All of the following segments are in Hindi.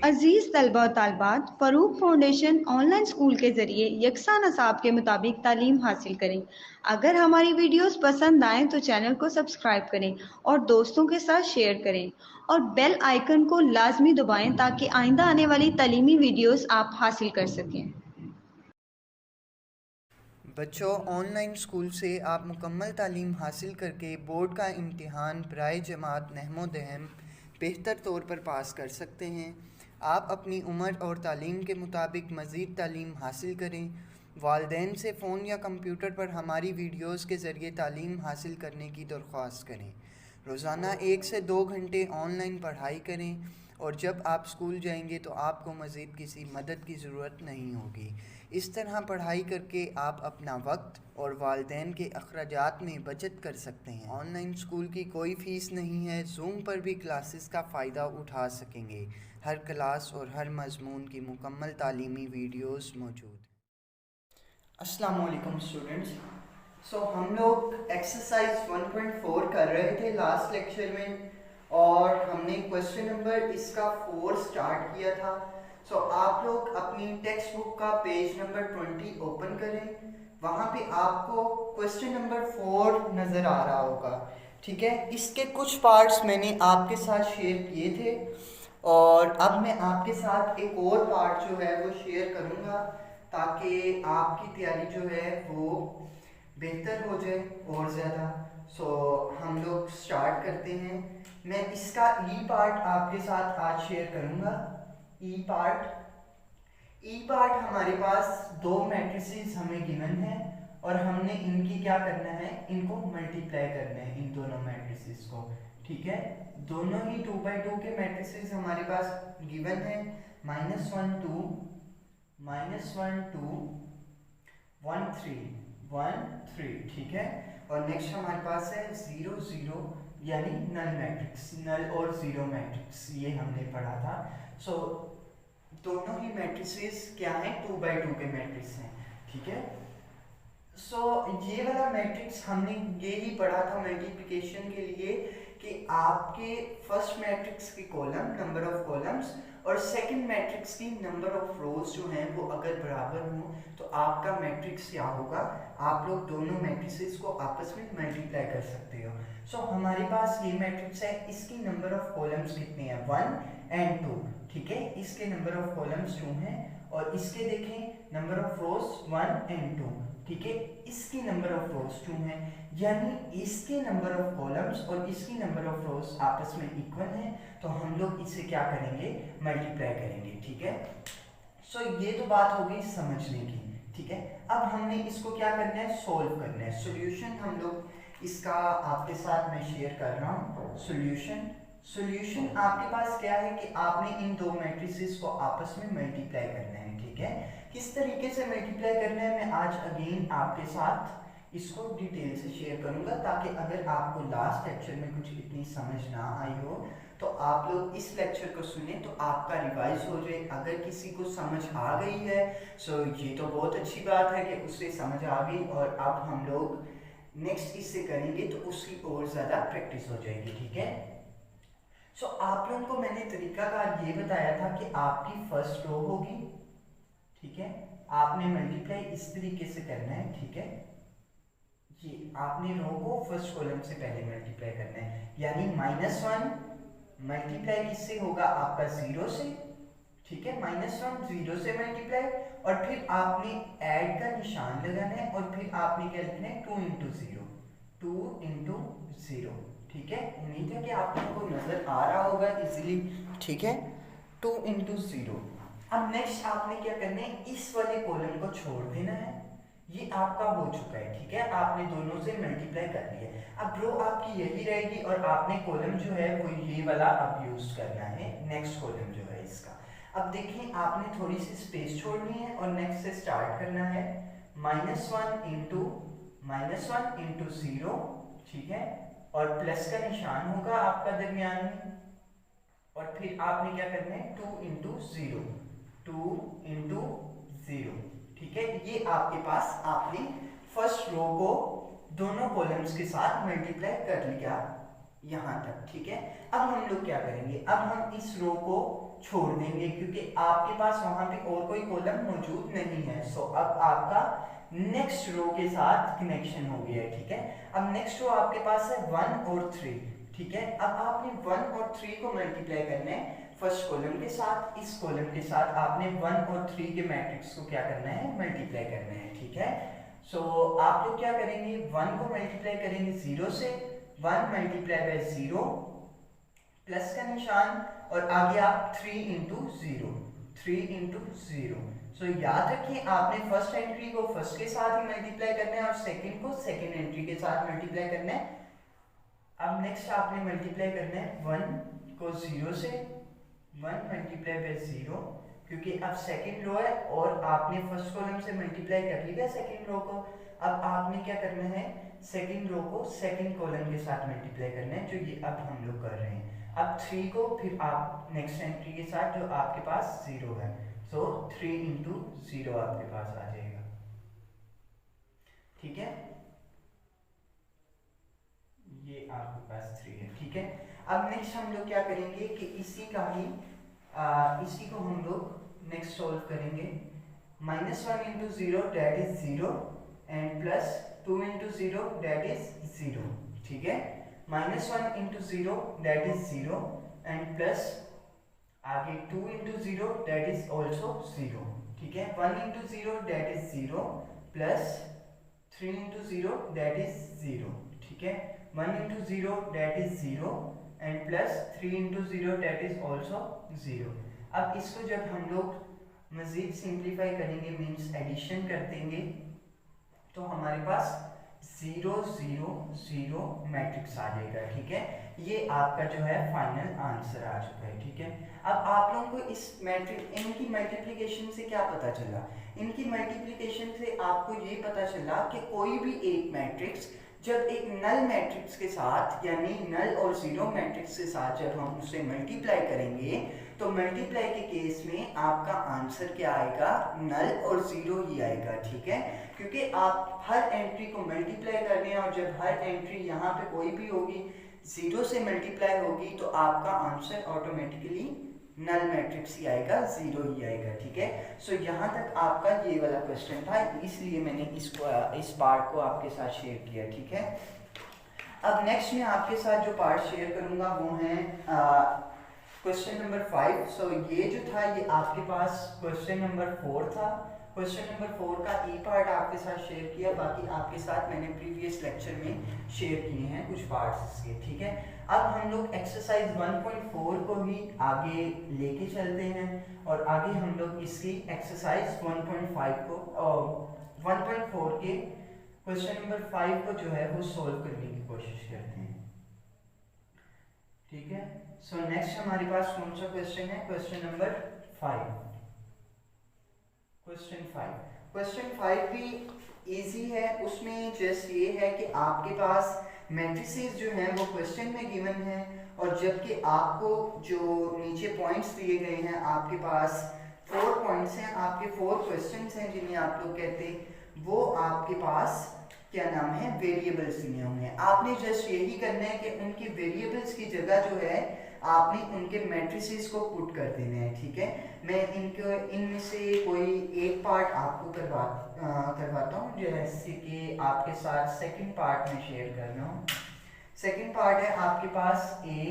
अजीज़ तलबा और तालिबात, फ़रूक फाउंडेशन ऑनलाइन स्कूल के ज़रिए यकसा नसाब के मुताबिक तालीम हासिल करें। अगर हमारी वीडियोस पसंद आएँ तो चैनल को सब्सक्राइब करें और दोस्तों के साथ शेयर करें और बेल आइकन को लाजमी दबाएं ताकि आइंदा आने वाली तालीमी वीडियोस आप हासिल कर सकें। बच्चों, ऑनलाइन स्कूल से आप मुकम्मल तालीम हासिल करके बोर्ड का इम्तिहान बराए जमात नहमो दहम बेहतर तौर पर पास कर सकते हैं। आप अपनी उम्र और तालीम के मुताबिक मज़ीद तालीम हासिल करें। वालिदैन से फ़ोन या कंप्यूटर पर हमारी वीडियोस के ज़रिए तालीम हासिल करने की दरख्वास्त करें। रोज़ाना 1 से 2 घंटे ऑनलाइन पढ़ाई करें और जब आप स्कूल जाएंगे तो आपको मज़ीद किसी मदद की ज़रूरत नहीं होगी। इस तरह पढ़ाई करके आप अपना वक्त और वालिदैन के अखराजात में बचत कर सकते हैं। ऑनलाइन स्कूल की कोई फ़ीस नहीं है। जूम पर भी क्लासेस का फ़ायदा उठा सकेंगे। हर क्लास और हर मज़मून की मुकम्मल तालीमी वीडियोस मौजूद हैं। अस्सलाम वालेकुम स्टूडेंट्स। हम लोग एक्सरसाइज 1.4 कर रहे थे लास्ट लेक्चर में और हमने क्वेश्चन नंबर इसका 4 स्टार्ट किया था। आप लोग अपनी टेक्स्ट बुक का पेज नंबर 20 ओपन करें। वहाँ पे आपको क्वेश्चन नंबर 4 नज़र आ रहा होगा। ठीक है, इसके कुछ पार्ट्स मैंने आपके साथ शेयर किए थे और अब मैं आपके साथ एक और पार्ट जो है वो शेयर करूँगा ताकि आपकी तैयारी जो है वो बेहतर हो जाए और ज़्यादा। हम लोग स्टार्ट करते हैं। मैं इसका ई पार्ट आपके साथ आज शेयर करूँगा। ई पार्ट हमारे पास दो मैट्रिसेस हमें गिवन है और हमने इनकी क्या करना है, इनको मल्टीप्लाई करना है इन दोनों मैट्रिसेस को। ठीक है, दोनों ही 2x2 के मैट्रिसेस हमारे पास गिवन है। -1 2 -1 2 1 3 1 3। ठीक है, और नेक्स्ट हमारे पास है 0 0 यानी नल मैट्रिक्स, नल और जीरो मैट्रिक्स, ये हमने पढ़ा था। दोनों ही मैट्रिसेस क्या हैं, 2x2 के मैट्रिक्स हैं। ठीक है, ये वाला मैट्रिक्स हमने ये ही पढ़ा था मल्टीप्लिकेशन के लिए कि आपके फर्स्ट मैट्रिक्स की कॉलम नंबर ऑफ कॉलम्स और सेकंड मैट्रिक्स की नंबर ऑफ रोज जो हैं वो अगर बराबर हो तो आपका मैट्रिक्स क्या होगा, आप लोग दोनों मैट्रिसेस को आपस में मल्टीप्लाई कर सकते हो। हमारे पास ये मैट्रिक्स है, इसकी नंबर ऑफ कॉलम्स कितने हैं, 1 एंड 2। ठीक है, इसके नंबर ऑफ कॉलम्स 2 हैं और इसके देखें नंबर ऑफ रोज 1 एंड 2। ठीक है, इसकी नंबर ऑफ रोज 2 है, यानी इसके नंबर ऑफ कॉलम्स और इसकी नंबर ऑफ रोज आपस में इक्वल है, तो हम लोग इसे क्या करेंगे, मल्टीप्लाई करेंगे। ठीक है, ये तो बात होगी समझने की। ठीक है, अब हमने इसको क्या करना है, सोल्व करना है। सॉल्यूशन हम लोग इसका आपके साथ मैं शेयर कर रहा हूँ। सॉल्यूशन आपके पास क्या है कि आपने इन दो मैट्रिसेस को आपस में मल्टीप्लाई करना है। ठीक है, किस तरीके से मल्टीप्लाई करना है मैं आज अगेन आपके साथ इसको डिटेल से शेयर करूंगा ताकि अगर आपको लास्ट लेक्चर में कुछ इतनी समझ ना आई हो तो आप लोग इस लेक्चर को सुने तो आपका रिवाइज हो जाए। अगर किसी को समझ आ गई है ये तो बहुत अच्छी बात है कि उससे समझ आ गई और अब हम लोग नेक्स्ट इससे करेंगे तो उसकी और ज़्यादा प्रैक्टिस हो जाएगी। ठीक है, आप लोगों को मैंने तरीकाकार ये बताया था कि आपकी फर्स्ट रो होगी। ठीक है, आपने मल्टीप्लाई इस तरीके से करना है। ठीक है, ये आपने रो को फर्स्ट कॉलम से पहले मल्टीप्लाई करना है, यानी -1 मल्टीप्लाई किससे होगा, आपका 0 से। ठीक है, -1 0 से मल्टीप्लाई और फिर आपने ऐड का निशान लगाना है और फिर आपने क्या लिखना है, 2 इंटू 0, 2 इंटू 0। ठीक है, उम्मीद है कि आप लोगों को नजर आ रहा होगा इजीली। ठीक है, 2 इंटू 0। अब नेक्स्ट आपने क्या करना है, इस वाले कॉलम को छोड़ देना है, ये आपका हो चुका है। ठीक है, आपने दोनों से मल्टीप्लाई कर लिया। अब रो आपकी यही रहेगी और आपने कॉलम जो है वो ये वाला अब यूज करना है, नेक्स्ट कॉलम जो है इसका। अब देखें, आपने थोड़ी सी स्पेस छोड़नी है और नेक्स्ट से स्टार्ट करना है, -1 इंटू 0। ठीक है, और प्लस का निशान होगा आपका दरमियान में और फिर आपने क्या करना है, 2 इंटू 0, 2 इंटू 0। ठीक है, ये आपके पास आपने फर्स्ट रो को दोनों कॉलम्स के साथ मल्टीप्लाई कर लिया। यहाँ तक, ठीक है। अब हम लोग क्या करेंगे, अब हम इस रो को छोड़ देंगे क्योंकि आपके पास वहां पे और कोई कॉलम मौजूद नहीं है। सो अब आपका नेक्स्ट रो के साथ कनेक्शन हो गया है, ठीक है। अब नेक्स्ट रो आपके पास है 1 और 3, ठीक है। अब आपने 1 और 3 को मल्टीप्लाई करना है फर्स्ट कॉलम के साथ, इस कॉलम के साथ आपने 1 और 3 के मैट्रिक्स को क्या करना है, मल्टीप्लाई करना है, ठीक है। सो आप लोग क्या करेंगे, 1 को मल्टीप्लाई करेंगे 0 से, 1 मल्टीप्लाई बाय 0 प्लस का निशान, और आगे आप 3 इंटू 0, 3 इंटू 0। सो याद रखिए आपने फर्स्ट एंट्री को फर्स्ट के साथ ही मल्टीप्लाई करना है और सेकंड को सेकंड एंट्री के साथ मल्टीप्लाई करना है। अब नेक्स्ट आपने मल्टीप्लाई करना है 1 को 0 से, 1 मल्टीप्लाई बाय 0, क्योंकि अब सेकंड रो है और आपने फर्स्ट कॉलम से मल्टीप्लाई कर लिया सेकंड रो को। अब आपने क्या करना है, सेकंड रो को सेकंड कॉलम के साथ मल्टीप्लाई करना है, जो ये अब हम लोग कर रहे हैं। अब 3 को फिर आप नेक्स्ट एंट्री के साथ जो आपके पास 0 है, सो 3 इंटू 0 आपके पास आ जाएगा, ठीक है। ये आपके पास 3 है, ठीक है। अब नेक्स्ट हम लोग क्या करेंगे कि इसी का ही इसी को हम लोग नेक्स्ट सॉल्व करेंगे। -1 into 0 that is 0 and plus 2 into 0 that is 0, ठीक है। -1 into 0 that is 0 and plus आगे 2 इंटू 0 दैट इज ऑल्सो 0, ठीक है। 1 into 0 that is 0 plus 3 into 0 that is 0, ठीक है। 1 into 0 that is 0 and plus 3 into 0 that is also 0। अब इसको जब हम लोग मजीद सिंप्लीफाई करेंगे, मीन्स एडिशन कर देंगे, तो हमारे पास 0 0 0 मैट्रिक्स आ जाएगा, ठीक है। ये आपका जो है फाइनल आंसर आ चुका है, ठीक है। अब आप लोगों को इस मैट्रिक्स इनकी मल्टीप्लिकेशन से क्या पता चला, इनकी मल्टीप्लिकेशन से आपको ये पता चला कि कोई भी एक मैट्रिक्स जब एक नल मैट्रिक्स के साथ यानी नल और जीरो मैट्रिक्स के साथ जब हम उसे मल्टीप्लाई करेंगे, तो मल्टीप्लाई के केस में आपका आंसर क्या आएगा, नल और जीरो ही आएगा, ठीक है। क्योंकि आप हर एंट्री को मल्टीप्लाई कर रहे हैं और जब हर एंट्री यहाँ पे कोई भी होगी जीरो से मल्टीप्लाई होगी तो आपका आंसर ऑटोमेटिकली नल मैट्रिक्स ही आएगा, जीरो ही आएगा, ठीक है। सो यहाँ तक आपका ये वाला क्वेश्चन था, इसलिए मैंने इस पार्ट को आपके साथ शेयर किया, ठीक है। अब नेक्स्ट मैं आपके साथ जो पार्ट शेयर करूंगा वो है क्वेश्चन नंबर 5। सो ये जो था ये आपके पास क्वेश्चन नंबर 4 था। क्वेश्चन नंबर 4 का ई पार्ट आपके साथ शेयर किया, बाकी आपके साथ मैंने प्रीवियस लेक्चर में शेयर किए हैं कुछ पार्ट्स इसके, ठीक है। अब हम लोग एक्सरसाइज 1.4 को ही आगे लेके चलते हैं और आगे हम लोग इसकी एक्सरसाइज 1.5 को 1.4 के क्वेश्चन नंबर 5 को जो है वो सोल्व करने की कोशिश करते हैं, ठीक है। सो नेक्स्ट हमारे पास कौन सा क्वेश्चन है, क्वेश्चन नंबर 5। क्वेश्चन 5 भी इजी है, उसमें जस्ट ये है कि आपके पास मैट्रिसेस जो हैं वो क्वेश्चन में गिवन है और जबकि आपको जो नीचे पॉइंट्स दिए गए हैं आपके पास 4 पॉइंट्स हैं, आपके 4 क्वेश्चंस हैं जिन्हें आप लोग कहते हैं, वो आपके पास क्या नाम है, वेरिएबल्स दिए हुए हैं। आपने जस्ट यही करना है कि उनकी वेरिएबल्स की जगह जो है आपने उनके मैट्रिसेस को पुट कर देना है, ठीक है। मैं इनमें से कोई एक पार्ट आपको करवाता हूँ, जैसे कि आपके साथ सेकंड पार्ट में शेयर कर रहा हूँ। सेकंड पार्ट है आपके पास A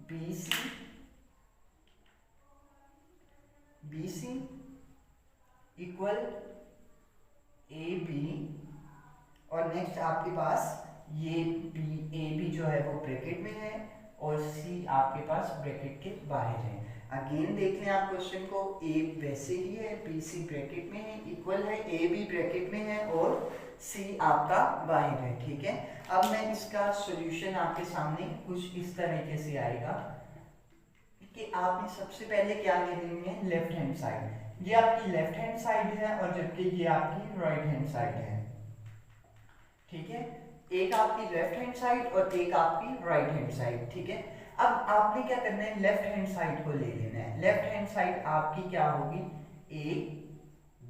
B C equal A B और नेक्स्ट आपके पास ये ए बी जो है वो ब्रैकेट में है और सी आपके पास ब्रैकेट के बाहर है। अगेन देख लें आप क्वेश्चन को, ए वैसे ही है, बी सी ब्रैकेट में है, इक्वल है, ए बी ब्रैकेट में है और सी आपका बाहर है, ठीक है। अब मैं इसका सॉल्यूशन आपके सामने कुछ इस तरीके से आएगा कि आपने सबसे पहले क्या ले लेनी है, लेफ्ट हैंड साइड। ये आपकी लेफ्ट हैंड साइड है और जबकि ये आपकी राइट हैंड साइड है, ठीक है। एक आपकी लेफ्ट हैंड साइड और एक आपकी राइट हैंड साइड, ठीक है। अब आपने क्या करना है, लेफ्ट हैंड साइड को ले लेना है। लेफ्ट हैंड साइड आपकी क्या होगी, ए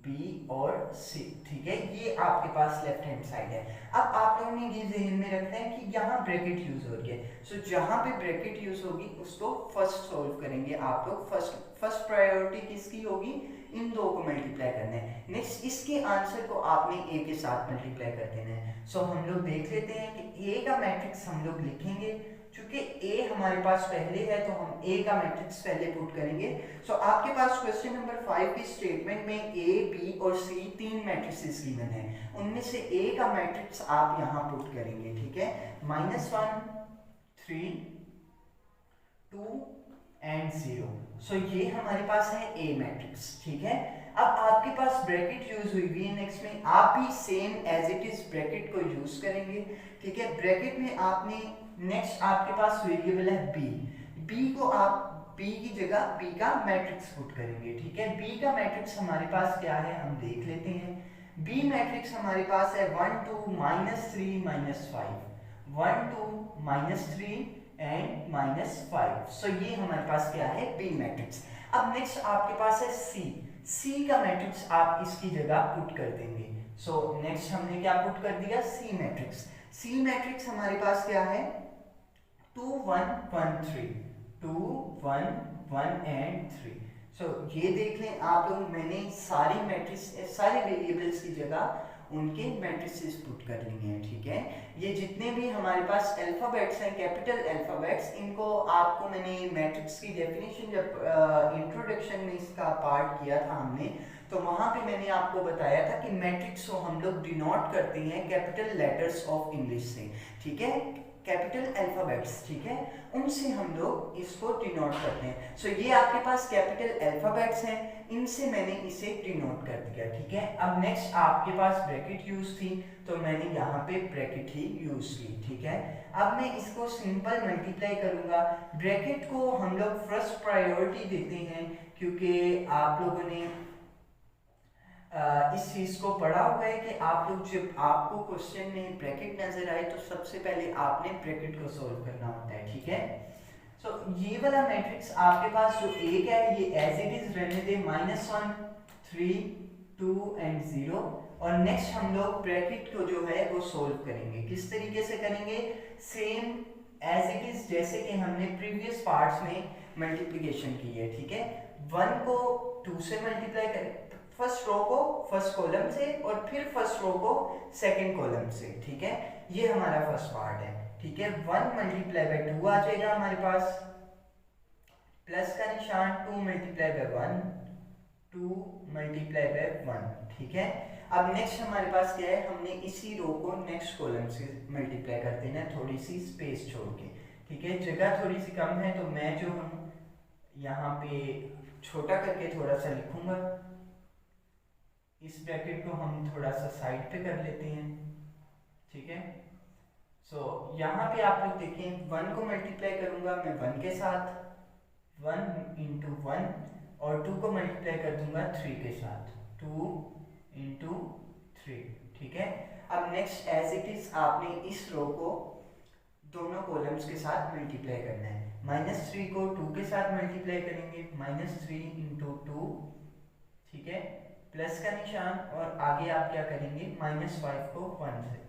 बी और सी, ठीक है। ये आपके पास लेफ्ट हैंड साइड है। अब आप लोगों ने ये ध्यान में रखना है कि यहाँ ब्रैकेट यूज हो रही है, सो जहाँ पे ब्रैकेट यूज होगी उसको फर्स्ट सोल्व करेंगे आप लोग। फर्स्ट प्रायोरिटी किसकी होगी, इन दो को मल्टीप्लाई करना है। नेक्स्ट इसके आंसर को आपने ए के साथ मल्टीप्लाई कर देना है। सो हम लोग देख लेते हैं कि ए का मैट्रिक्स हम लोग लिखेंगे। चूंकि ए हमारे पास पहले है तो हम ए का मैट्रिक्स पहले पुट करेंगे। सो आपके पास क्वेश्चन नंबर 5 की स्टेटमेंट में ए, बी और सी तीन मैट्रिसेस गिवन है, उनमें से ए का मैट्रिक्स आप यहाँ पुट करेंगे, ठीक है। -1 3 2 एंड 0। सो ये हमारे पास है ए मैट्रिक्स, ठीक है। अब आपके पास ब्रैकेट यूज हुई हुई है, नेक्स्ट में आप भी same as it is bracket को यूज करेंगे, ठीक है। ब्रैकेट में आपने नेक्स्ट आपके पास वेरिएबल है बी, बी को आप बी की जगह बी का मैट्रिक्स पुट करेंगे, ठीक है। बी का मैट्रिक्स हमारे पास क्या है हम देख लेते हैं। बी मैट्रिक्स हमारे पास है 1 2 -3 -5, 1 2 -3 एंड -5। सो ये हमारे पास क्या है बी मैट्रिक्स। अब नेक्स्ट आपके पास है सी, सी का मैट्रिक्स आप इसकी जगह पुट कर देंगे। सो नेक्स्ट हमने क्या पुट कर दिया, सी मैट्रिक्स। सी मैट्रिक्स हमारे पास क्या है 2 1 1 3, 2 1 1 एंड 3। सो ये देख लें आप लोग, मैंने सारी मैट्रिक्स सारे वेरिएबल्स की जगह उनके मैट्रिसेस पुट कर लिए हैं, ठीक है। ये जितने भी हमारे पास अल्फाबेट्स हैं, कैपिटल अल्फाबेट्स, इनको आपको मैंने मैट्रिक्स की डेफिनेशन जब इंट्रोडक्शन में इसका पार्ट किया था हमने, तो वहां पे मैंने आपको बताया था कि मैट्रिक्स को हम लोग डिनोट करते हैं कैपिटल लेटर्स ऑफ इंग्लिश से, ठीक है, कैपिटल अल्फाबेट्स, ठीक है, उनसे हम लोग इसको डिनोट करते हैं। सो ये आपके पास कैपिटल अल्फाबेट्स हैं, इनसे मैंने इसे डिनोट कर दिया, ठीक है। अब नेक्स्ट आपके पास ब्रैकेट यूज थी तो मैंने यहाँ पे ब्रैकेट ही यूज की, ठीक है। अब मैं इसको सिंपल मल्टीप्लाई करूंगा। ब्रैकेट को हम लोग फर्स्ट प्रायोरिटी देते हैं क्योंकि आप लोगों ने इस चीज को पढ़ा हुआ है कि आप लोग जब आपको क्वेश्चन में ब्रैकेट नजर आए तो सबसे पहले आपने ब्रैकेट को सॉल्व करना होता है, ठीक है। सो ये वाला मैट्रिक्स आपके पास जो एक है ये एज इट इज रहने दे, -1 3 2 एंड 0। और नेक्स्ट हम लोग ब्रैकेट को जो है वो सोल्व करेंगे। किस तरीके से करेंगे, सेम एज इट इज जैसे कि हमने प्रीवियस पार्ट्स में मल्टीप्लिकेशन की है, ठीक है। 1 को 2 से मल्टीप्लाई करें, फर्स्ट रो को फर्स्ट कॉलम से और फिर फर्स्ट रो को सेकंड कॉलम से, ठीक है। ये हमारा फर्स्ट पार्ट है, ठीक है। 1 मल्टीप्लाई बाय 2 आ जाएगा हमारे पास, प्लस का निशान, 2 मल्टीप्लाई बाय 1, 2 मल्टीप्लाई बाय 1, ठीक है। अब नेक्स्ट हमारे पास क्या है, हमने इसी रो को नेक्स्ट कॉलम से मल्टीप्लाई कर देना है, थोड़ी सी स्पेस छोड़ के, ठीक है। जगह थोड़ी सी कम है तो मैं जो हूँ यहाँ पे छोटा करके थोड़ा सा लिखूंगा। इस ब्रैकेट को हम थोड़ा सा साइड पे कर लेते हैं, ठीक है। सो यहाँ पे आप लोग देखें, 1 को मल्टीप्लाई करूंगा मैं 1 के साथ, 1 × 1, और 2 को मल्टीप्लाई कर दूंगा 3 के साथ, 2 × 3, ठीक है। अब नेक्स्ट एज इट इज आपने इस रो को दोनों कॉलम्स के साथ मल्टीप्लाई करना है। -3 को 2 के साथ मल्टीप्लाई करेंगे, -3 × 2, ठीक है, प्लस का निशान, और आगे आप क्या करेंगे, -5 को 1 से,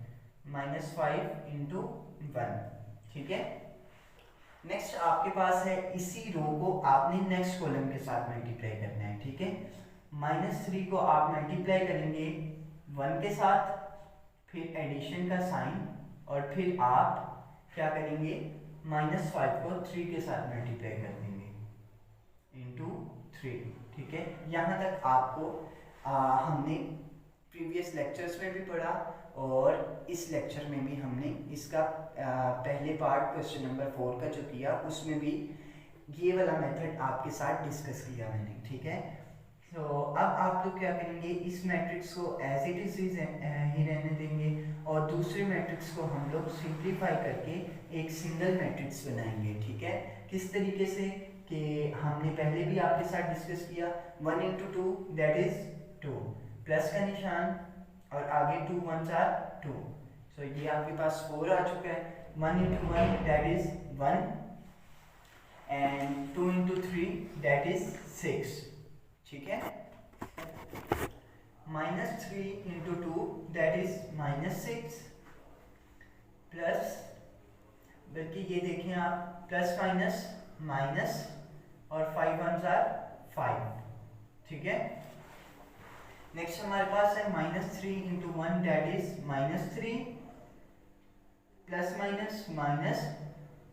-5 × 1, ठीक है। नेक्स्ट आपके पास है इसी रो को आपने नेक्स्ट कॉलम के साथ मल्टीप्लाई करना है, ठीक है। -3 को आप मल्टीप्लाई करेंगे 1 के साथ, फिर एडिशन का साइन, और फिर आप क्या करेंगे, -5 को 3 के साथ मल्टीप्लाई कर देंगे × 3, ठीक है। यहाँ तक आपको हमने प्रीवियस लेक्चर्स में भी पढ़ा और इस लेक्चर में भी हमने इसका पहले पार्ट क्वेश्चन नंबर 4 का जो किया उसमें भी ये वाला मेथड आपके साथ डिस्कस किया मैंने, ठीक है। तो अब आप लोग क्या करेंगे, इस मैट्रिक्स को एज इट इज ही रहने देंगे और दूसरे मैट्रिक्स को हम लोग सिंप्लीफाई करके एक सिंगल मैट्रिक्स बनाएंगे, ठीक है। किस तरीके से कि हमने पहले भी आपके साथ डिस्कस किया, 1 × 2 दैट इज 2, प्लस का निशान और आगे 2 1s are 2। सो ये आपके पास 4 आ चुका है, 1 × 1 that is 1 and 2 × 3 that is 6, ठीक है। -3 into 2 that is -6 प्लस, बल्कि ये देखें आप प्लस माइनस माइनस और 5 1s are 5, ठीक है। नेक्स्ट हमारे पास है -3 into 1 that is -3 plus minus minus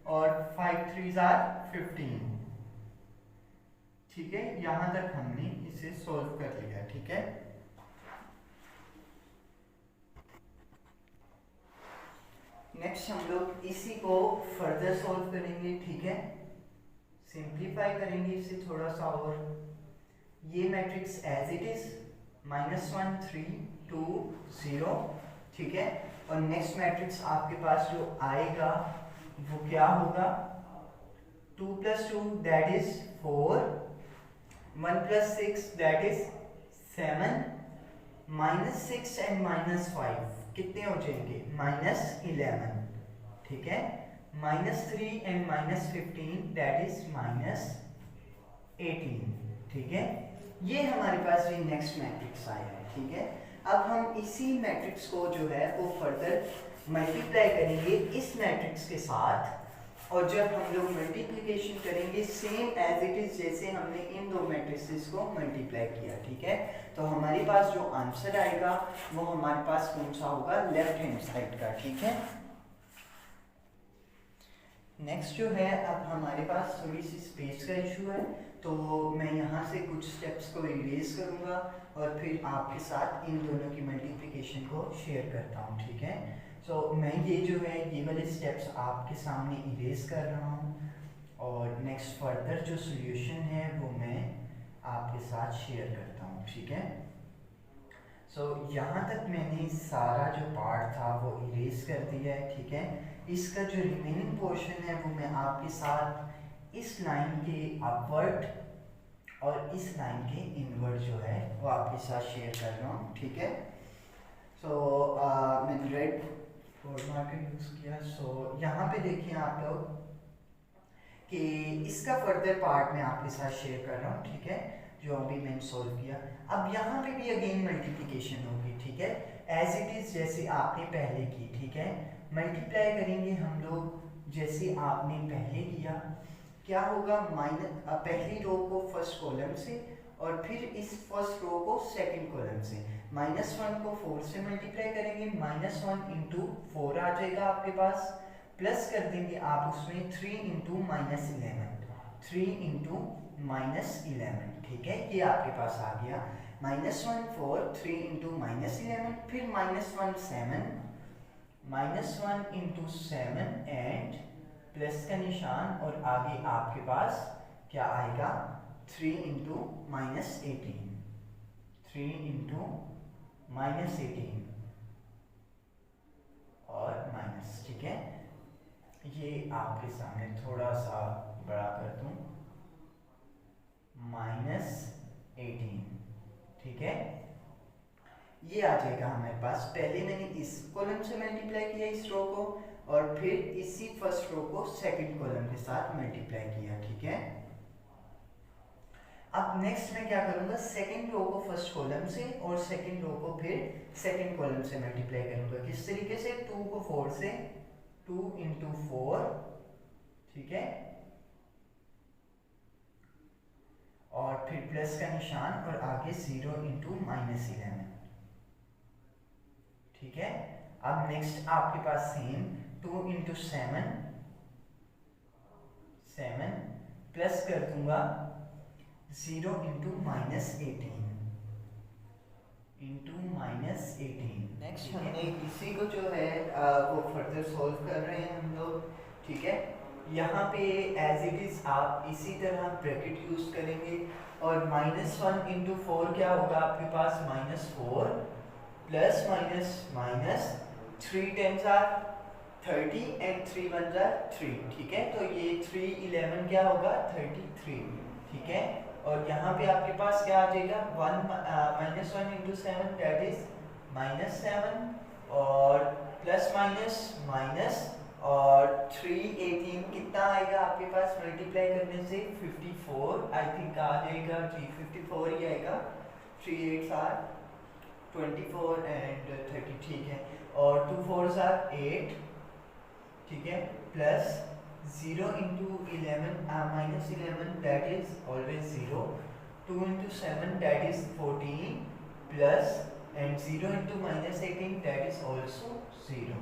और 5 3s are 15, ठीक है। यहां तक हमने इसे सॉल्व कर लिया, ठीक है। नेक्स्ट हम लोग इसी को फर्दर सॉल्व करेंगे, ठीक है। सिंप्लीफाई करेंगे इसे थोड़ा सा और। ये मैट्रिक्स एज इट इज -1 3 2 0, ठीक है। और नेक्स्ट मैट्रिक्स आपके पास जो आएगा वो क्या होगा, 2 + 2 that is 4, 1 + 6 that is 7, -6 and -5 कितने हो जाएंगे, -11, ठीक है। -3 एंड -15 दैट इज -18, ठीक है। ये हमारे पास ये नेक्स्ट मैट्रिक्स आया है, ठीक है। अब हम इसी मैट्रिक्स को जो है वो फर्दर मल्टीप्लाई करेंगे इस मैट्रिक्स के साथ, और जब हम लोग मल्टीप्लिकेशन करेंगे सेम एज इट इज जैसे हमने इन दो मैट्रिसेस को मल्टीप्लाई किया, ठीक है। तो हमारे पास जो आंसर आएगा वो हमारे पास कौन सा होगा, लेफ्ट हैंड साइड का, ठीक है। नेक्स्ट जो है, अब हमारे पास थोड़ी सी स्पेस का इशू है, तो मैं यहाँ से कुछ स्टेप्स को इरेज करूँगा और फिर आपके साथ इन दोनों की मल्टीप्लिकेशन को शेयर करता हूँ, ठीक है। सो मैं ये जो है ये वाले स्टेप्स आपके सामने इरेज कर रहा हूँ, और नेक्स्ट फर्दर जो सॉल्यूशन है वो मैं आपके साथ शेयर करता हूँ, ठीक है। सो यहाँ तक मैंने सारा जो पार्ट था वो इरेज कर दिया है, ठीक है। इसका जो रिमेनिंग पोर्शन है वो मैं आपके साथ इस लाइन के अपवर्ड और इस लाइन के इनवर्ड जो है वो आपके साथ शेयर कर रहा हूँ, ठीक है। सो मैंने रेड बोर्ड मार्कर यूज़ किया। सो यहाँ पे देखिए आप लोग कि इसका फर्दर पार्ट मैं आपके साथ शेयर कर रहा हूँ, ठीक है, जो अभी मैंने सोल्व किया। अब यहाँ पे भी अगेन मल्टीप्लिकेशन होगी, ठीक है, एज इट इज जैसे आपने पहले की, ठीक है। मल्टीप्लाई करेंगे हम लोग जैसे आपने पहले किया। क्या होगा, पहली रो को फर्स्ट कॉलम से और फिर इस फर्स्ट रो को सेकंड कॉलम से। -1 को 4 से मल्टीप्लाई करेंगे, -1 इंटू 4 आ जाएगा आपके पास, प्लस कर देंगे आप उसमें 3 इंटू -11, 3 इंटू -11, ठीक है। ये आपके पास आ गया -1 4, 3 इंटू -11, फिर -1 7, -1 इंटू 7 एंड प्लस का निशान, और आगे आपके पास क्या आएगा, 3 इंटू -18, 3 इंटू -18 और माइनस, ठीक है। ये आपके सामने थोड़ा सा बड़ा कर दूं, -18, ठीक है। ये आ जाएगा हमारे पास। पहले मैंने इस कॉलम से मल्टीप्लाई किया इस रो को, और फिर इसी फर्स्ट रो को सेकंड कॉलम के साथ मल्टीप्लाई किया, ठीक है। अब नेक्स्ट मैं क्या करूंगा, सेकंड रो को फर्स्ट कॉलम से और सेकंड रो को फिर सेकंड कॉलम से मल्टीप्लाई करूंगा। किस तरीके से, 2 को 4 से, 2 इंटू 4, ठीक है, और फिर प्लस का निशान और आगे 0 इंटू -11, ठीक है। अब नेक्स्ट आपके पास सेम 2 इंटू 7, 7 प्लस कर दूंगा 0 इंटू -18, नेक्स्ट हमने इसी को जो है वो फर्दर सॉल्व कर रहे हैं हम लोग, ठीक है। यहाँ पे एज इट इज आप इसी तरह ब्रैकेट यूज करेंगे, और -1 इंटू 4 क्या होगा आपके पास, -4 plus minus minus 3 10s are 30 and 3 1s are 3, ठीक है। तो ये 3 11 क्या होगा, 33, ठीक है। और यहाँ पे आपके पास क्या आ जाएगा, -1 इंटू 7 दैट इज -7, और प्लस माइनस माइनस, और 3 18 कितना आएगा आपके पास मल्टीप्लाई करने से, 54 आई थिंक आ जाएगा, 354 ही आएगा, 3 8s are 24 एंड 30, ठीक है। और 2 4s are 8, ठीक है, plus 0 into 11 minus 11 that is always 0, 2 into 7 that is 14, plus and 0 into minus 18 that is also 0।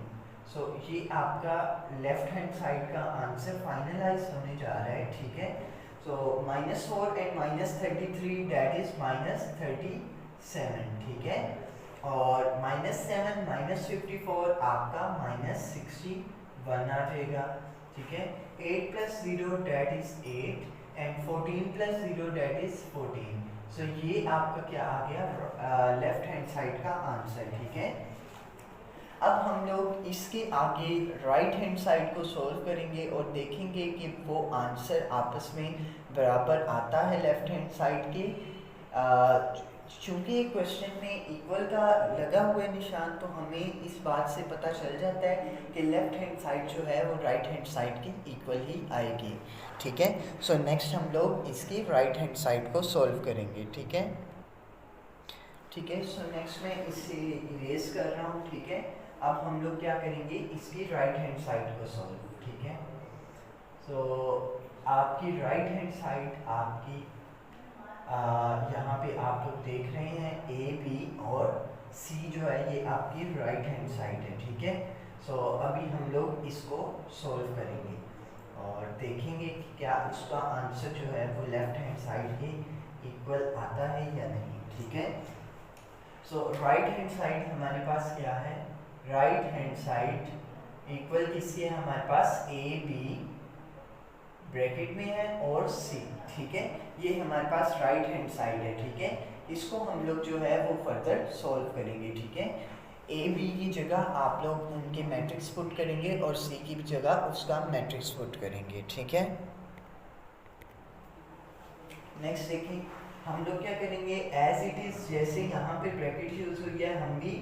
सो ये आपका लेफ्ट हैंड साइड का आंसर फाइनलाइज होने जा रहा है, ठीक है। सो -4 एंड -33 दैट इज -37, ठीक है। और -7 -54 आपका -61 आ जाएगा, ठीक है। 8 + 0 that is 8 and 14 + 0 that is 14। सो ये आपका क्या आ गया, लेफ्ट हैंड साइड का आंसर, ठीक है। अब हम लोग इसके आगे राइट हैंड साइड को सॉल्व करेंगे और देखेंगे कि वो आंसर आपस में बराबर आता है लेफ्ट हैंड साइड के। चूँकि क्वेश्चन में इक्वल का लगा हुआ है निशान, तो हमें इस बात से पता चल जाता है कि लेफ्ट हैंड साइड जो है वो राइट हैंड साइड की इक्वल ही आएगी, ठीक है। सो नेक्स्ट हम लोग इसकी राइट हैंड साइड को सॉल्व करेंगे, ठीक है। ठीक है, सो नेक्स्ट मैं इसे इरेज कर रहा हूँ, ठीक है। अब हम लोग क्या करेंगे, इसकी राइट हैंड साइड को सॉल्व, ठीक है। सो आपकी राइट हैंड साइड आपकी यहाँ पे आप लोग देख रहे हैं ए बी और सी जो है ये आपकी राइट हैंड साइड है, ठीक है। सो अभी हम लोग इसको सॉल्व करेंगे और देखेंगे कि क्या उसका आंसर जो है वो लेफ्ट हैंड साइड के इक्वल आता है या नहीं, ठीक है। सो राइट हैंड साइड हमारे पास क्या है, राइट हैंड साइड इक्वल किसके है हमारे पास, ए बी ब्रैकेट में है और सी, ठीक है। ये हमारे पास राइट हैंड साइड है, ठीक है। इसको हम लोग जो है वो फर्दर सॉल्व करेंगे, ठीक है। ए बी की जगह आप लोग उनके मैट्रिक्स पुट करेंगे और सी की जगह उसका मैट्रिक्स पुट करेंगे, ठीक है। नेक्स्ट देखिए, हम लोग क्या करेंगे, एज इट इज जैसे यहाँ पे ब्रैकेट यूज हुई है हम भी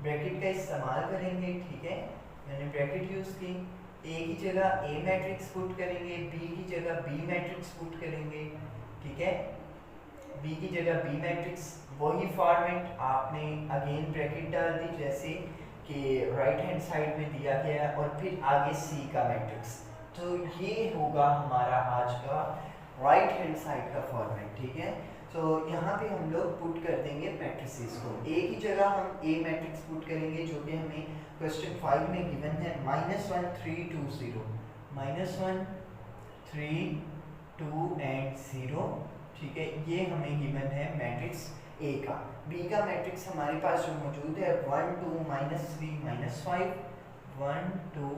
ब्रैकेट का इस्तेमाल करेंगे, ठीक है। मैंने ब्रैकेट यूज की, ए की जगह ए मैट्रिक्स पुट करेंगे, बी की जगह बी मैट्रिक्स पुट करेंगे, ठीक है। बी की जगह बी मैट्रिक्स, वही फॉर्मेट आपने अगेन ब्रैकेट डाल दी जैसे कि राइट हैंड साइड में दिया गया और फिर आगे सी का मैट्रिक्स। तो ये होगा हमारा आज का राइट हैंड साइड का फॉर्मेट, ठीक है। तो यहाँ पे हम लोग पुट कर देंगे मैट्रिसेस को। ए की जगह हम ए मैट्रिक्स पुट करेंगे जो कि हमें क्वेश्चन 5 में गिवन है, -1 3 2 0, -1 3 2 एंड 0, ठीक है। ये हमें गिवन है मैट्रिक्स ए का। बी का मैट्रिक्स हमारे पास जो मौजूद है 1 2 -3 -5, 1 2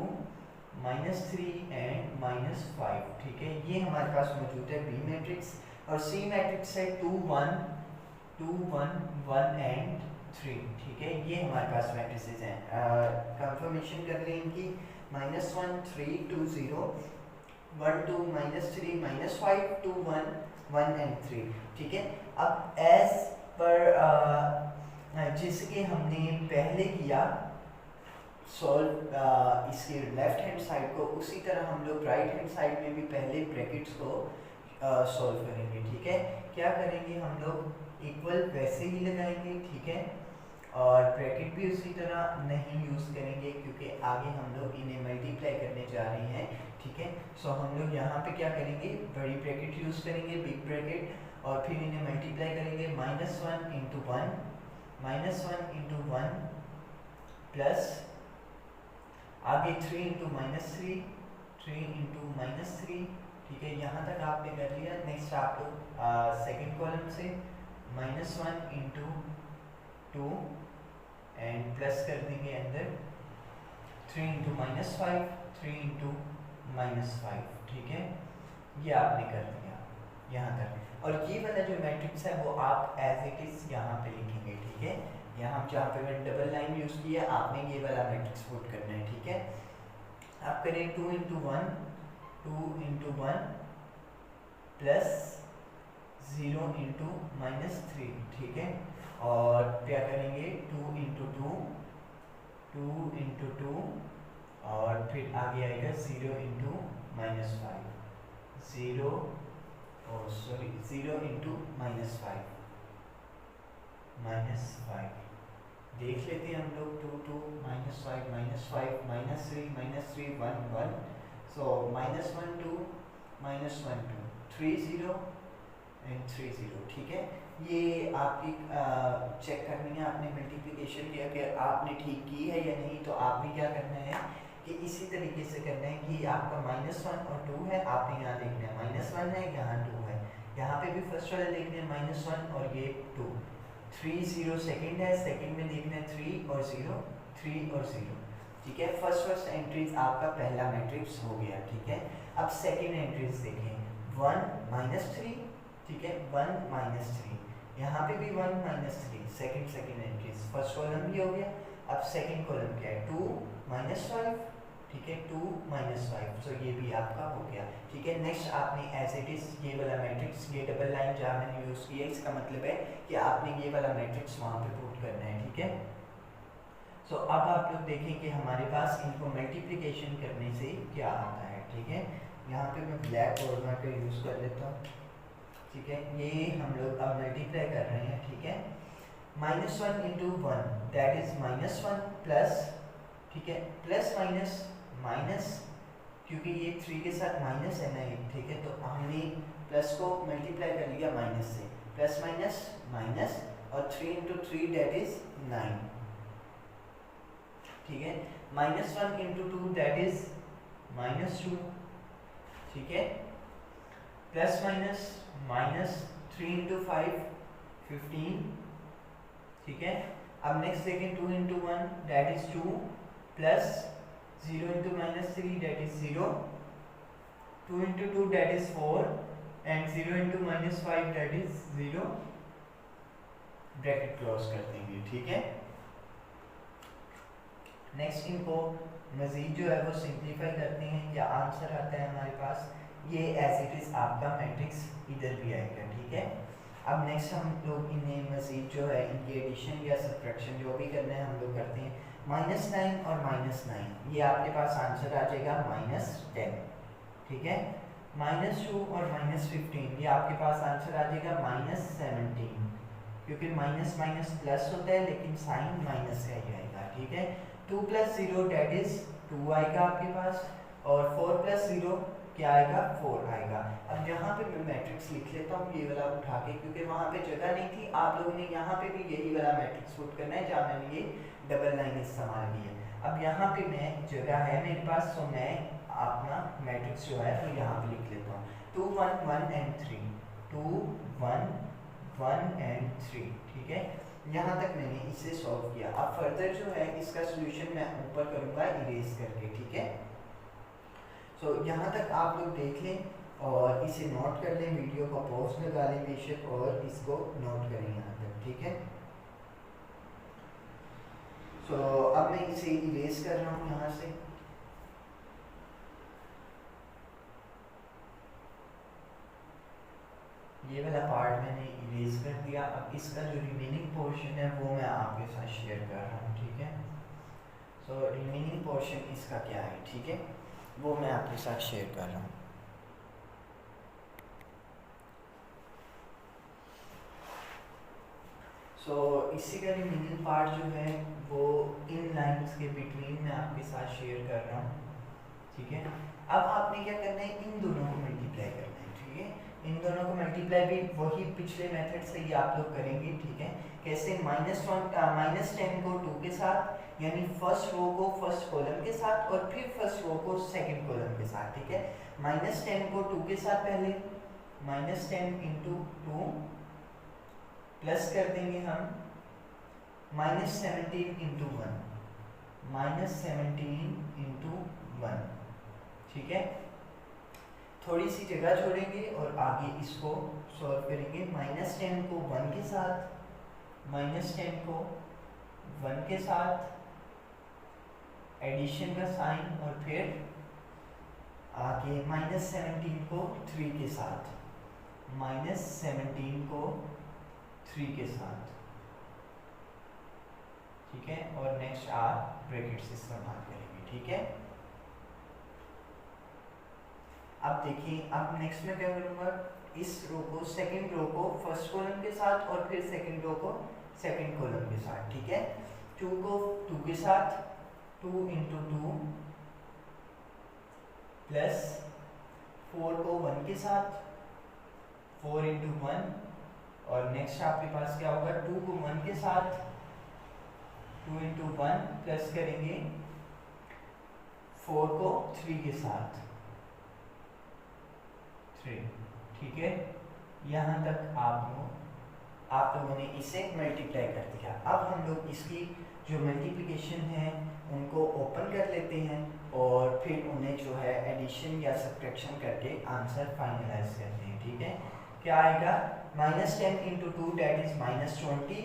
-3 एंड -5, ठीक है। ये हमारे पास मौजूद है बी मैट्रिक्स। और सी मैट्रिक्स है 2 1 2 1 1 एंड 3, ठीक है। ये हमारे पास मैट्रिसेस हैं। कंफर्मेशन कर लें इनकी, -1 3 2 0, 1 2 -3 -5 2 1 1 एंड 3, ठीक है। अब एज पर जिसके हमने पहले किया सॉल्व इसके लेफ्ट हैंड साइड को, उसी तरह हम लोग राइट हैंड साइड में भी पहले ब्रैकेट्स को सॉल्व करेंगे, ठीक है। क्या करेंगे हम लोग, इक्वल वैसे ही लगाएंगे, ठीक है। और ब्रैकेट भी उसी तरह नहीं यूज़ करेंगे क्योंकि आगे हम लोग इन्हें मल्टीप्लाई करने जा रहे हैं, ठीक है। सो हम लोग यहाँ पे क्या करेंगे, बड़ी ब्रैकेट यूज़ करेंगे, बिग ब्रैकेट, और फिर इन्हें मल्टीप्लाई करेंगे। -1 × 1 -1 × 1 प्लस आगे 3 × -3 3 × -3, ठीक है। यहाँ तक आपने कर लिया। नेक्स्ट आप लोग सेकेंड कॉलम से -1 × 2 एंड प्लस कर देंगे अंदर 3 × -5 3 × -5, ठीक है। ये आपने कर दिया यहाँ तक। और ये वाला जो मैट्रिक्स है वो आप एज इट इज यहाँ पे लिखेंगे, ठीक है। यहाँ जहाँ पे मैंने डबल लाइन यूज़ की है आपने ये वाला मैट्रिक्स पुट करना है, ठीक है। आप करें 2 × 1 2 × 1 प्लस 0 × -3, ठीक है। और क्या करेंगे 2 × 2 2 × 2 और फिर आगे आएगा 0 × -5 0 0 × -5 -5, देख लेते हैं हम लोग। 2 2 -5 -5 -3 1 1। सो -1 2 -1 2 3 0 एंड 3 0। ठीक है, ये आपकी चेक करनी है आपने मल्टीप्लिकेशन की, अगर आपने ठीक की है या नहीं। तो आपने क्या करना है कि इसी तरीके से करना है कि आपका -1 और 2 है, आपने यहाँ देखना है -1 है, यहाँ 2 है, यहाँ पे भी फर्स्ट वाले देखने हैं -1 और ये 2। 3 0 सेकंड है, सेकंड में देखना है 3 और 0, 3 और 0। ठीक है, फर्स्ट एंट्रीज आपका पहला मैट्रिक्स हो गया। ठीक है, अब सेकंड एंट्रीज देखें। 1 -3, ठीक है, 1 -3, यहाँ पे भी 1 -3, सेकंड एंट्रीज। फर्स्ट कॉलम भी हो गया। अब सेकंड कॉलम क्या है, 2 -5, ठीक है, 2 -5। तो ये भी आपका हो गया। ठीक है, नेक्स्ट आपने एज इट इज ये वाला मैट्रिक्स, ये डबल लाइन जहाँ मैंने यूज़ की है, इसका मतलब है कि आपने ये वाला मैट्रिक्स वहाँ पे पुट करना है। ठीक है, सो अब आप लोग देखें कि हमारे पास इनको मल्टीप्लिकेशन करने से क्या आता है। ठीक है, यहाँ पे मैं ब्लैक बोर्ड मार्कर यूज़ कर लेता हूँ। ठीक है, ये हम लोग अब मल्टीप्लाई कर रहे हैं। ठीक है, -1 इंटू 1 दैट इज -1 प्लस, ठीक है, प्लस माइनस माइनस, क्योंकि ये 3 के साथ माइनस है ना, ठीक है, तो हमने प्लस को मल्टीप्लाई कर लिया माइनस से, प्लस माइनस माइनस, और 3 इंटू 3 दैट इज 9। ठीक है, -1 इंटू 2 दैट इज -2। ठीक है, प्लस माइनस माइनस, 3 इंटू 5 15। ठीक है, अब नेक्स्ट देखें, 2 into 1 that is 2, plus 0 into -3 that is 0, 2 into 2 that is 4, and 0 into -5 that is 0। Bracket close कर देंगे। ठीक है, नेक्स्ट इनको मजीद जो है वो सिंप्लीफाई करते हैं, क्या आंसर आता है हमारे पास, ये एज इट इज आपका मैट्रिक्स इधर भी आएगा। ठीक है, अब नेक्स्ट हम लोग इन्हें मजीद जो है इनकी एडिशन या सब्ट्रैक्शन जो भी करना है हम लोग करते हैं। -9 और -9, ये आपके पास आंसर आ जाएगा -10। ठीक है, -2 और -15, ये आपके पास आंसर आ जाएगा -17, क्योंकि माइनस माइनस प्लस होता है लेकिन साइन माइनस का ही आएगा। ठीक है, 2 + 0 दैट इज 2 आएगा आपके पास, और 4 + 0 क्या आएगा, 4 आएगा। अब यहाँ पे मैं मैट्रिक्स लिख लेता हूँ ये वाला उठा के, क्योंकि वहाँ पे जगह नहीं थी। आप लोगों ने यहाँ पे भी यही वाला मैट्रिक्स पुट करना है जहाँ मैंने ये डबल लाइन इस्तेमाल की है। अब यहाँ पे मैं जगह है मेरे पास, तो मैं अपना मैट्रिक्स जो है वो यहाँ पे लिख लेता हूँ। 2 1 1 एंड 3, 2 1 1 एंड 3। ठीक है, यहाँ तक मैंने इसे सॉल्व किया। अब फर्दर जो है इसका सोल्यूशन मैं ऊपर करूँगा इरेज करके। ठीक है, सो यहाँ तक आप लोग देख लें और इसे नोट कर लें, वीडियो को पॉज लगा लें बेशक, और इसको नोट करें यहाँ तक। ठीक है, सो अब मैं इसे इरेज कर रहा हूँ यहाँ से। ये वाला पार्ट मैंने इरेज कर दिया। अब इसका जो रिमेनिंग पोर्शन है वो मैं आपके साथ शेयर कर रहा हूँ। ठीक है, सो रिमेनिंग पोर्शन इसका क्या है, ठीक है, वो मैं आपके साथ शेयर कर रहा हूँ। सो इसी का रिमेनिंग पार्ट जो है वो इन लाइंस के बिटवीन मैं आपके साथ शेयर कर रहा हूँ। ठीक है, अब आपने क्या करना है, इन दोनों को मल्टीप्लाई करना है। ठीक है, इन दोनों को मल्टीप्लाई भी वही पिछले मेथड से ही आप लोग करेंगे। ठीक है, कैसे, -10 को 2 के साथ, यानी फर्स्ट रो को फर्स्ट कॉलम के साथ, और फिर फर्स्ट रो को सेकंड कॉलम के साथ। ठीक है, -10 को 2 के साथ पहले, -10 इंटू 2, प्लस कर देंगे हम -17 इंटू 1, -17 इंटू 1। ठीक है, थोड़ी सी जगह छोड़ेंगे और आगे इसको सॉल्व करेंगे। -10 को 1 के साथ, -10 को 1 के साथ, एडिशन का साइन, और फिर आगे -17 को 3 के साथ, -17 को 3 के साथ। ठीक है, और नेक्स्ट आप ब्रैकेट्स इस्तेमाल करेंगे। ठीक है, अब देखिए, अब नेक्स्ट में क्या करूँगा, इस रो को, सेकंड रो को फर्स्ट कॉलम के साथ, और फिर सेकंड रो को सेकंड कॉलम के साथ। ठीक है, 2 को 2 के साथ 2 इंटू 2 प्लस 4 को 1 के साथ 4 इंटू 1 और नेक्स्ट आपके पास क्या होगा 2 को 1 के साथ 2 इंटू 1 प्लस करेंगे 4 को 3 के साथ 3। ठीक है, यहाँ तक आप लोगों ने इसे मल्टीप्लाई कर दिया। अब हम लोग इसकी जो मल्टीप्लिकेशन है उनको ओपन कर लेते हैं और फिर उन्हें जो है एडिशन या सब्ट्रैक्शन करके आंसर फाइनलाइज करते हैं। ठीक है, क्या आएगा -10 into 2 that is -20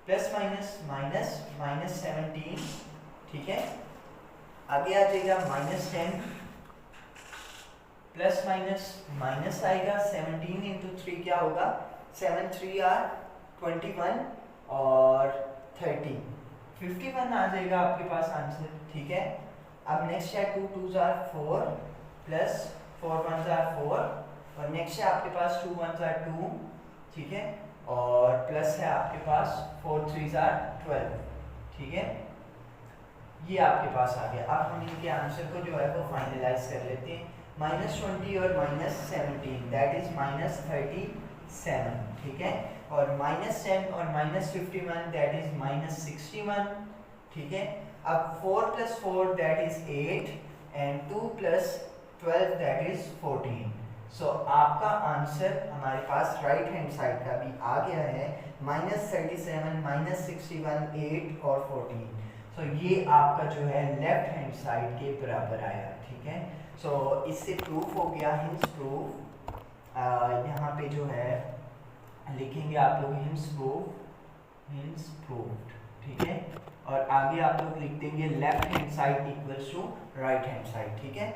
plus minus minus -17। ठीक है, आगे आ जाएगा -10 प्लस माइनस माइनस आएगा 17 इंटू 3 क्या होगा 7 3 आर 21 और 30 51 आ जाएगा आपके पास आंसर। ठीक है, अब नेक्स्ट है 2 2 आर 4 प्लस 4 1 आर 4 और नेक्स्ट है आपके पास 2 1 आर 2। ठीक है, और प्लस है आपके पास 4 3 आर 12। ठीक है, ये आपके पास आ गया। अब हम इनके आंसर को जो है वो फाइनलाइज कर लेते हैं। -20 और -17 दैट इज -37। ठीक है, और -10 और -51 दैट इज -61। ठीक है, अब 4 + 4 that is 8 and 2 + 12 that is 14। सो आपका आंसर हमारे पास राइट हैंड साइड का भी आ गया है -37 -61 8 और 14। सो ये आपका जो है लेफ्ट हैंड साइड के बराबर आया। ठीक है, सो इससे प्रूफ हो गया हिंस प्रूफ। यहाँ पे जो है लिखेंगे आप लोग हिंस प्रूफ्ड। ठीक है, और आगे आप लोग लिख देंगे left hand side equals to right hand side. ठीक है।